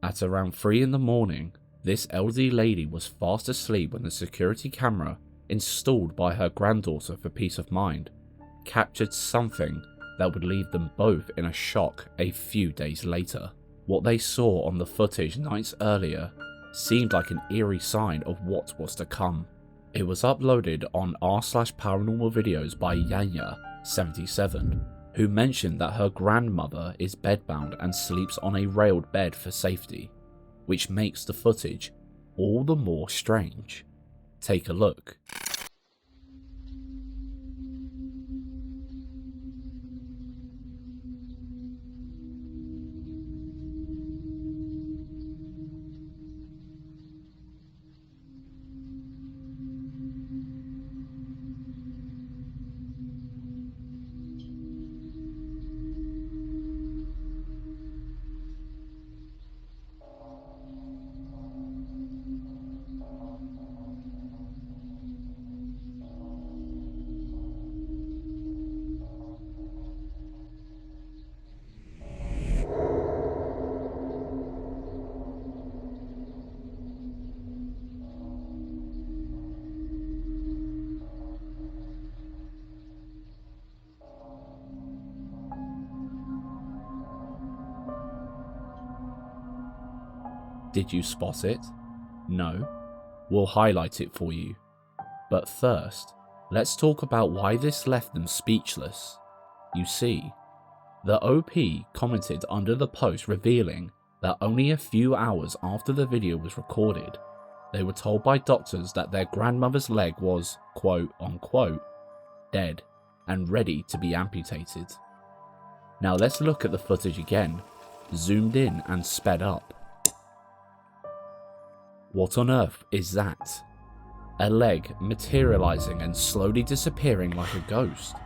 At around 3 in the morning, this elderly lady was fast asleep when the security camera installed by her granddaughter for peace of mind captured something that would leave them both in a shock a few days later. What they saw on the footage nights earlier seemed like an eerie sign of what was to come. It was uploaded on r/paranormal videos by Yanya77, who mentioned that her grandmother is bedbound and sleeps on a railed bed for safety, which makes the footage all the more strange. Take a look. Did you spot it? No? We'll highlight it for you. But first, let's talk about why this left them speechless. You see, the OP commented under the post revealing that only a few hours after the video was recorded, they were told by doctors that their grandmother's leg was, quote unquote, dead and ready to be amputated. Now let's look at the footage again, zoomed in and sped up. What on earth is that? A leg materializing and slowly disappearing like a ghost.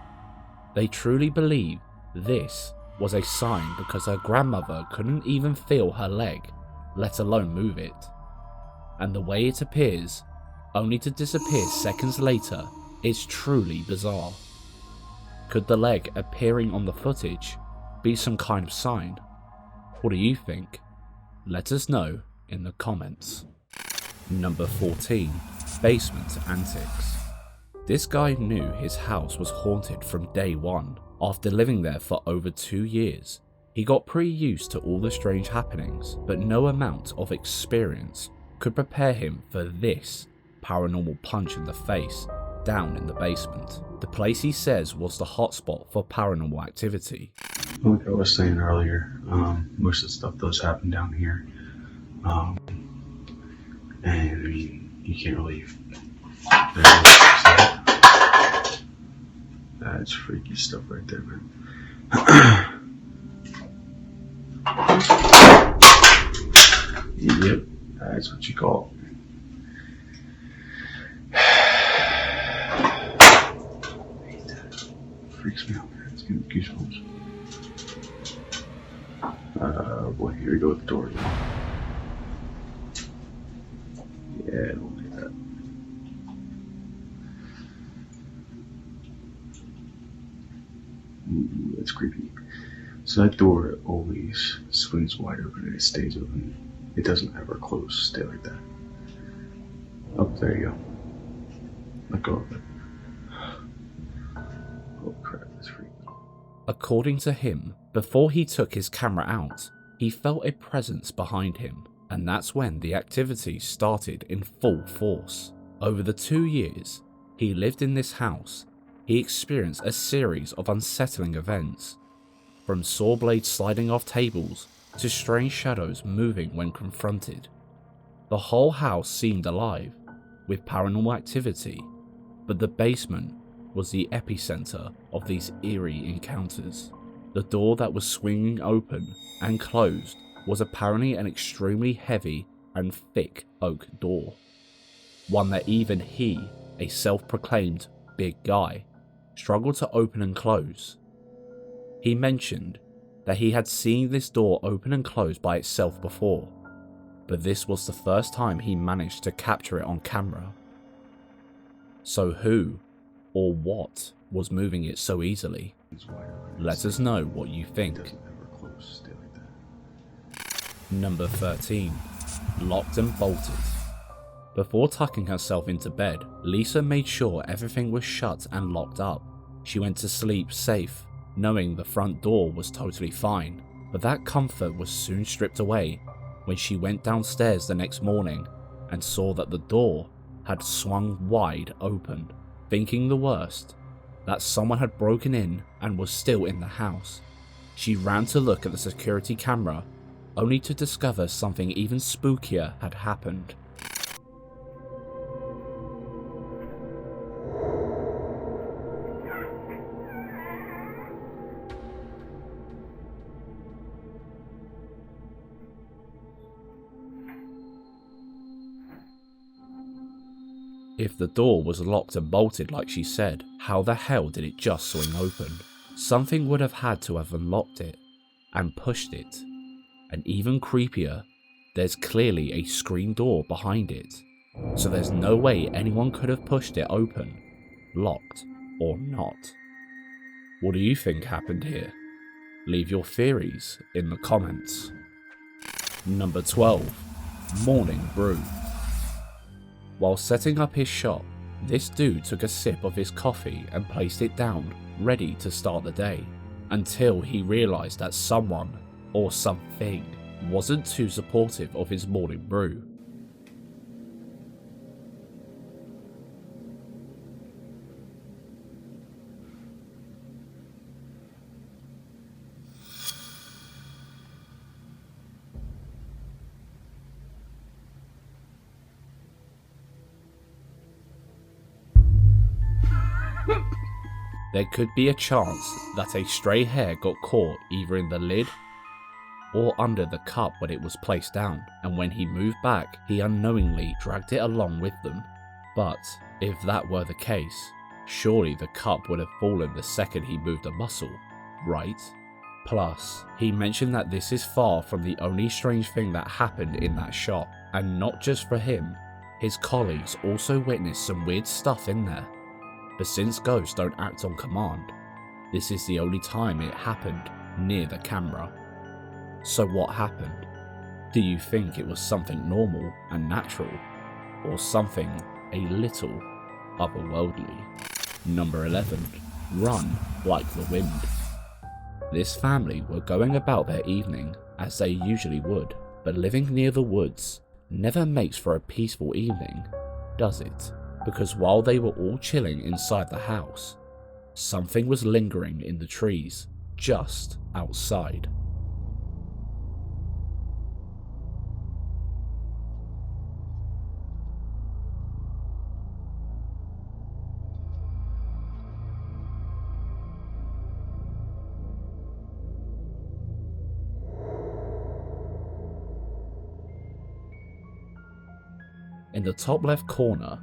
They truly believe this was a sign because her grandmother couldn't even feel her leg, let alone move it. And the way it appears, only to disappear seconds later, is truly bizarre. Could the leg appearing on the footage be some kind of sign? What do you think? Let us know in the comments. Number 14. Basement Antics. This guy knew his house was haunted from day one. After living there for over 2 years, he got pretty used to all the strange happenings, but no amount of experience could prepare him for this paranormal punch in the face down in the basement. The place he says was the hotspot for paranormal activity. Like I was saying earlier, most of the stuff does happen down here. And I mean, you can't really. That's freaky stuff right there, man. Yep, that's what you call it. I hate that. Freaks me out, man. It's giving me goosebumps. Boy, here we go with the door. Yeah, don't like that. That's creepy. So that door always swings wide open and it stays open. It doesn't ever close, stay like that. Oh, there you go. Let go of it. Oh crap, that's freaky. According to him, before he took his camera out, he felt a presence behind him, and that's when the activity started in full force. Over the 2 years he lived in this house, he experienced a series of unsettling events, from saw blades sliding off tables to strange shadows moving when confronted. The whole house seemed alive with paranormal activity, but the basement was the epicenter of these eerie encounters. The door that was swinging open and closed was apparently an extremely heavy and thick oak door, one that even he, a self-proclaimed big guy, struggled to open and close. He mentioned that he had seen this door open and close by itself before, but this was the first time he managed to capture it on camera. So who or what was moving it so easily? Let us know what you think. Number 13. Locked and bolted. Before tucking herself into bed, Lisa made sure everything was shut and locked up. She went to sleep safe, knowing the front door was totally fine, but that comfort was soon stripped away when she went downstairs the next morning and saw that the door had swung wide open. Thinking the worst, that someone had broken in and was still in the house, she ran to look at the security camera, only to discover something even spookier had happened. If the door was locked and bolted like she said, how the hell did it just swing open? Something would have had to have unlocked it and pushed it. And even creepier, there's clearly a screen door behind it, so there's no way anyone could have pushed it open, locked or not. What do you think happened here? Leave your theories in the comments. Number 12. Morning Brew. While setting up his shop, this dude took a sip of his coffee and placed it down, ready to start the day, until he realized that someone, or something, wasn't too supportive of his morning brew. There could be a chance that a stray hair got caught either in the lid or under the cup when it was placed down, and when he moved back, he unknowingly dragged it along with them. But if that were the case, surely the cup would have fallen the second he moved a muscle, right? Plus, he mentioned that this is far from the only strange thing that happened in that shop, and not just for him, his colleagues also witnessed some weird stuff in there. But since ghosts don't act on command, this is the only time it happened near the camera. So what happened? Do you think it was something normal and natural, or something a little otherworldly? Number 11. Run like the wind. This family were going about their evening as they usually would, but living near the woods never makes for a peaceful evening, does it? Because while they were all chilling inside the house, something was lingering in the trees just outside. In the top left corner,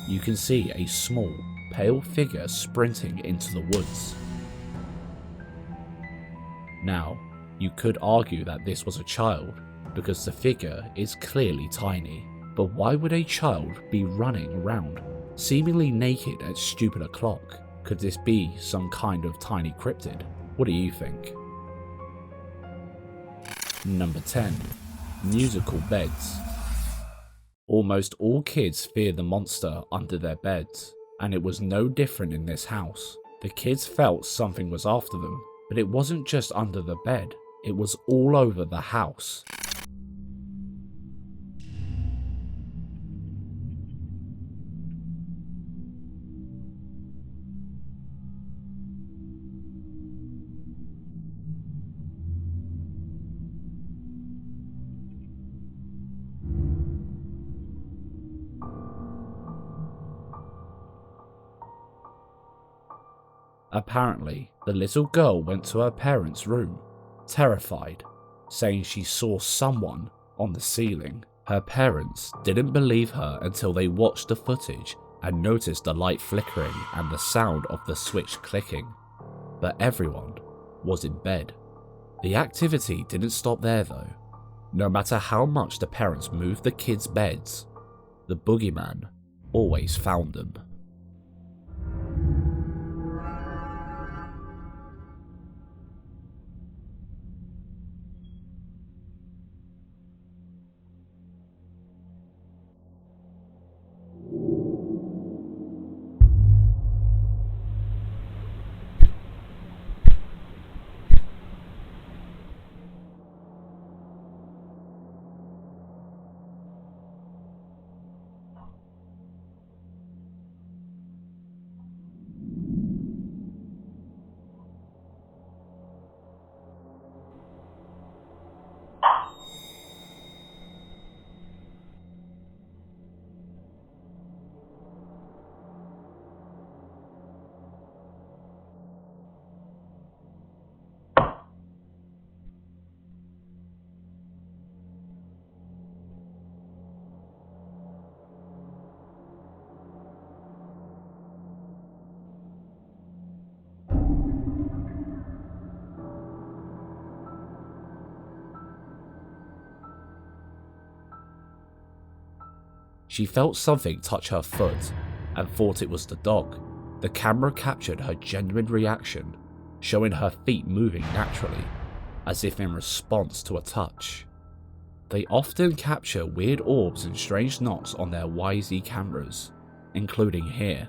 you can see a small, pale figure sprinting into the woods. Now, you could argue that this was a child, because the figure is clearly tiny, but why would a child be running around, seemingly naked at stupid o'clock? Could this be some kind of tiny cryptid? What do you think? Number 10. Musical beds. Almost all kids fear the monster under their beds, and it was no different in this house. The kids felt something was after them, but it wasn't just under the bed, it was all over the house. Apparently, the little girl went to her parents' room, terrified, saying she saw someone on the ceiling. Her parents didn't believe her until they watched the footage and noticed the light flickering and the sound of the switch clicking. But everyone was in bed. The activity didn't stop there though. No matter how much the parents moved the kids' beds, the boogeyman always found them. She felt something touch her foot and thought it was the dog. The camera captured her genuine reaction, showing her feet moving naturally, as if in response to a touch. They often capture weird orbs and strange knocks on their YZ cameras, including here,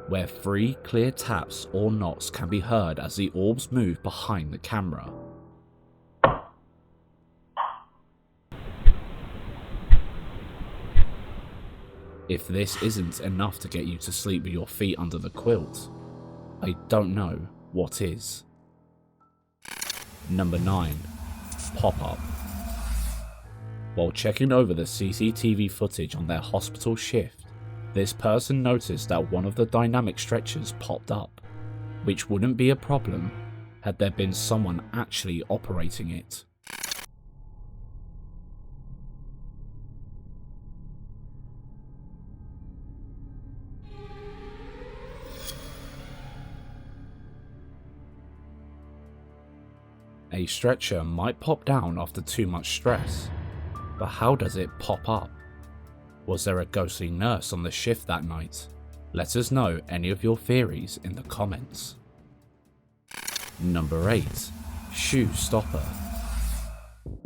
where 3 clear taps or knocks can be heard as the orbs move behind the camera. If this isn't enough to get you to sleep with your feet under the quilt, I don't know what is. Number 9. Pop-up. While checking over the CCTV footage on their hospital shift, this person noticed that one of the dynamic stretchers popped up, which wouldn't be a problem had there been someone actually operating it. A stretcher might pop down after too much stress, but how does it pop up? Was there a ghostly nurse on the shift that night? Let us know any of your theories in the comments. Number 8. Shoe stopper.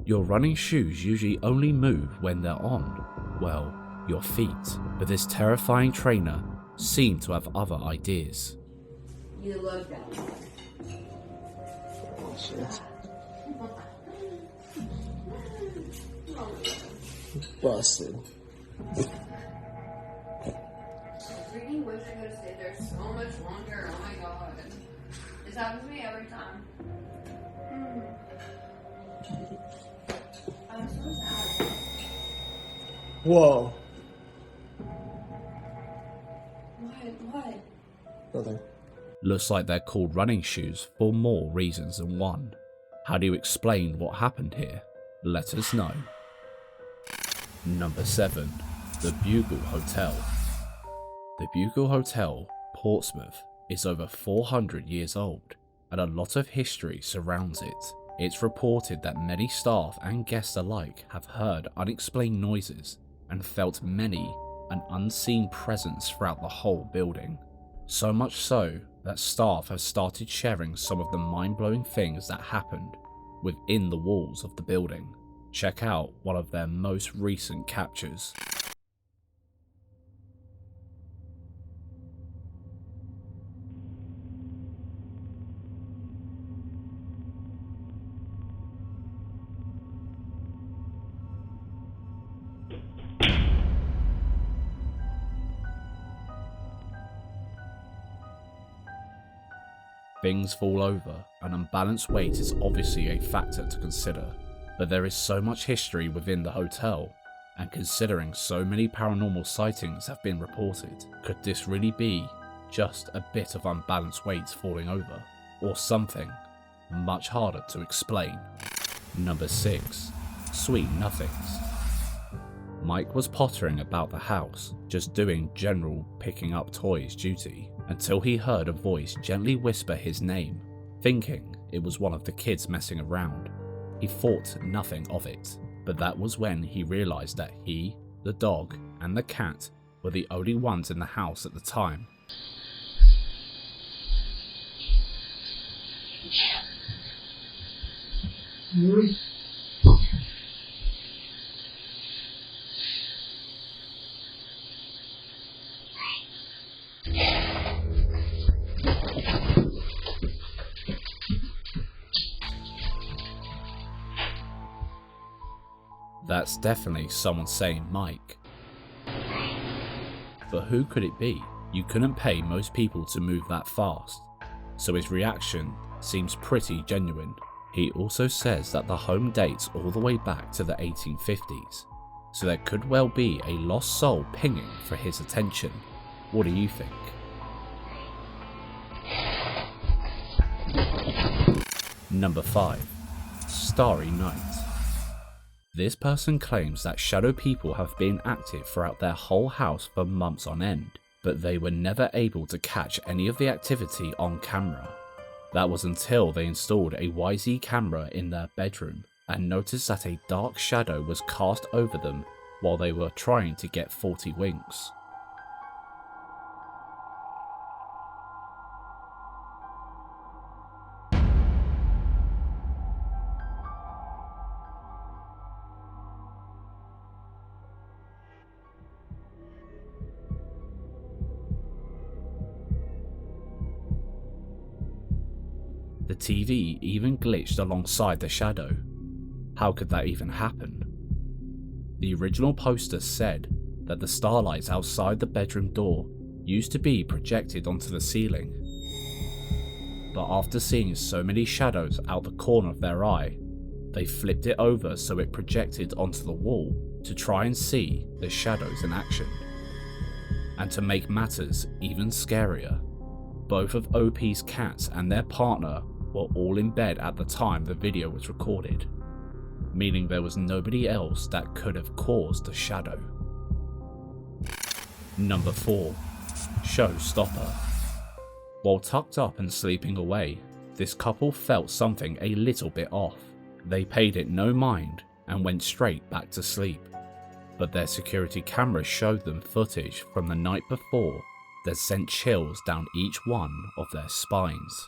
Your running shoes usually only move when they're on, well, your feet, but this terrifying trainer seemed to have other ideas. You look at me. Oh shit. Busted. I freaking wish I could have stayed there so much longer. Oh my god. This happens to me every time. I'm so sad. Whoa. What? Nothing. Looks like they're called running shoes for more reasons than one. How do you explain what happened here? Let us know. Number 7. The Bugle Hotel. The Bugle Hotel, Portsmouth, is over 400 years old, and a lot of history surrounds it. It's reported that many staff and guests alike have heard unexplained noises and felt many an unseen presence throughout the whole building. So much so that staff have started sharing some of the mind-blowing things that happened within the walls of the building. Check out one of their most recent captures. Things fall over, and unbalanced weight is obviously a factor to consider. But there is so much history within the hotel, and considering so many paranormal sightings have been reported, could this really be just a bit of unbalanced weight falling over, or something much harder to explain? Number 6. Sweet Nothings. Mike was pottering about the house, just doing general picking up toys duty, until he heard a voice gently whisper his name, thinking it was one of the kids messing around. He thought nothing of it, but that was when he realized that he, the dog, and the cat were the only ones in the house at the time. That's definitely someone saying Mike. But who could it be? You couldn't pay most people to move that fast, so his reaction seems pretty genuine. He also says that the home dates all the way back to the 1850s, so there could well be a lost soul pinging for his attention. What do you think? Number 5. Starry Night. This person claims that shadow people have been active throughout their whole house for months on end, but they were never able to catch any of the activity on camera. That was until they installed a YZ camera in their bedroom and noticed that a dark shadow was cast over them while they were trying to get 40 winks. The TV even glitched alongside the shadow. How could that even happen? The original poster said that the starlights outside the bedroom door used to be projected onto the ceiling. But after seeing so many shadows out the corner of their eye, they flipped it over so it projected onto the wall to try and see the shadows in action. And to make matters even scarier, both of OP's cats and their partner were all in bed at the time the video was recorded, meaning there was nobody else that could have caused the shadow. Number 4. Showstopper. While tucked up and sleeping away, this couple felt something a little bit off. They paid it no mind and went straight back to sleep, but their security cameras showed them footage from the night before that sent chills down each one of their spines.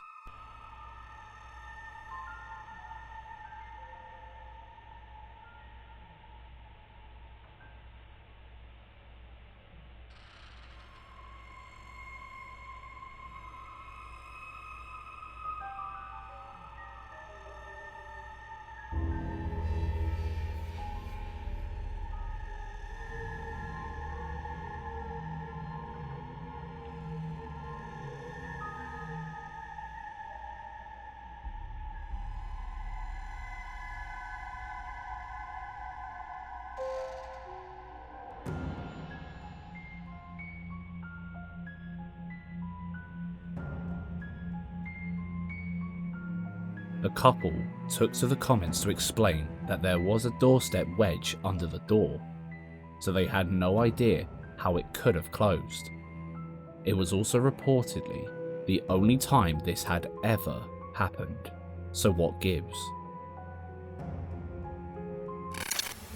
The couple took to the comments to explain that there was a doorstep wedge under the door, so they had no idea how it could have closed. It was also reportedly the only time this had ever happened, so what gives?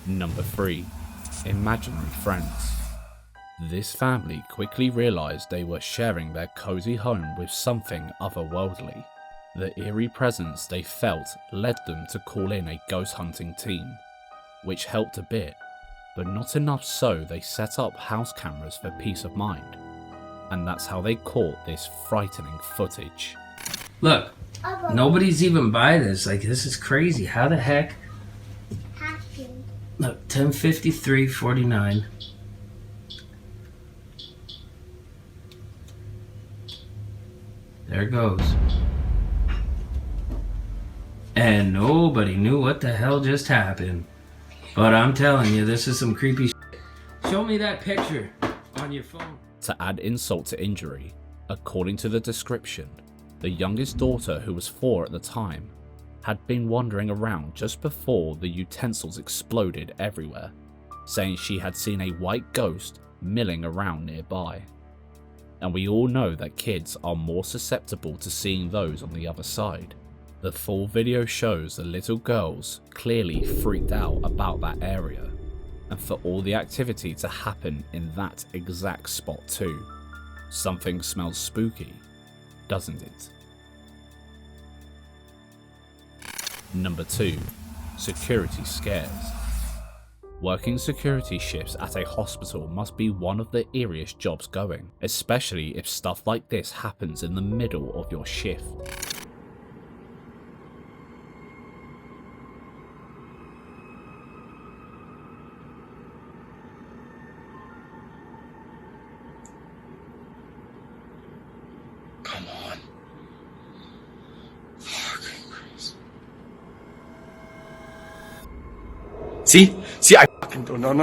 Number 3. Imaginary friends. This family quickly realised they were sharing their cozy home with something otherworldly. The eerie presence they felt led them to call in a ghost hunting team, which helped a bit, but not enough, so they set up house cameras for peace of mind. And that's how they caught this frightening footage. Look, nobody's even by this. Like, this is crazy. How the heck? Look, 10:53:49. There it goes. And nobody knew what the hell just happened. But I'm telling you, this is some creepy shit. Show me that picture on your phone. To add insult to injury, according to the description, the youngest daughter, who was 4 at the time, had been wandering around just before the utensils exploded everywhere, saying she had seen a white ghost milling around nearby. And we all know that kids are more susceptible to seeing those on the other side. The full video shows the little girls clearly freaked out about that area, and for all the activity to happen in that exact spot too. Something smells spooky, doesn't it? Number 2. Security scares. Working security shifts at a hospital must be one of the eeriest jobs going, especially if stuff like this happens in the middle of your shift. Come on. Fucking Christ. See, I fucking don't. No.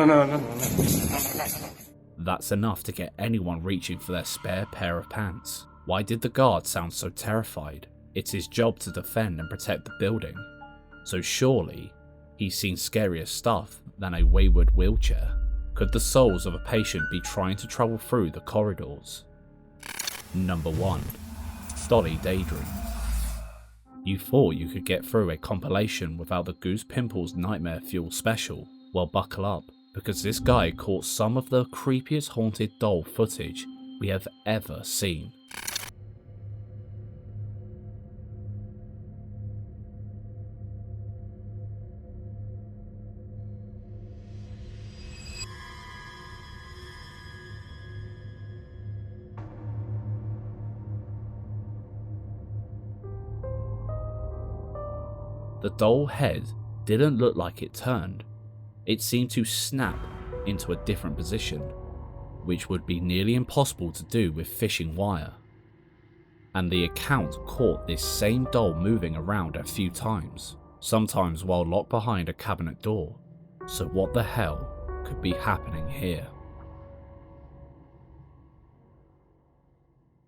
That's enough to get anyone reaching for their spare pair of pants. Why did the guard sound so terrified? It's his job to defend and protect the building. So surely, he's seen scarier stuff than a wayward wheelchair. Could the souls of a patient be trying to travel through the corridors? Number 1. Dolly Daydream. You thought you could get through a compilation without the Goose Pimples Nightmare Fuel special? Well, buckle up, because this guy caught some of the creepiest haunted doll footage we have ever seen. The doll head didn't look like it turned. It seemed to snap into a different position, which would be nearly impossible to do with fishing wire. And the account caught this same doll moving around a few times, sometimes while locked behind a cabinet door. So what the hell could be happening here?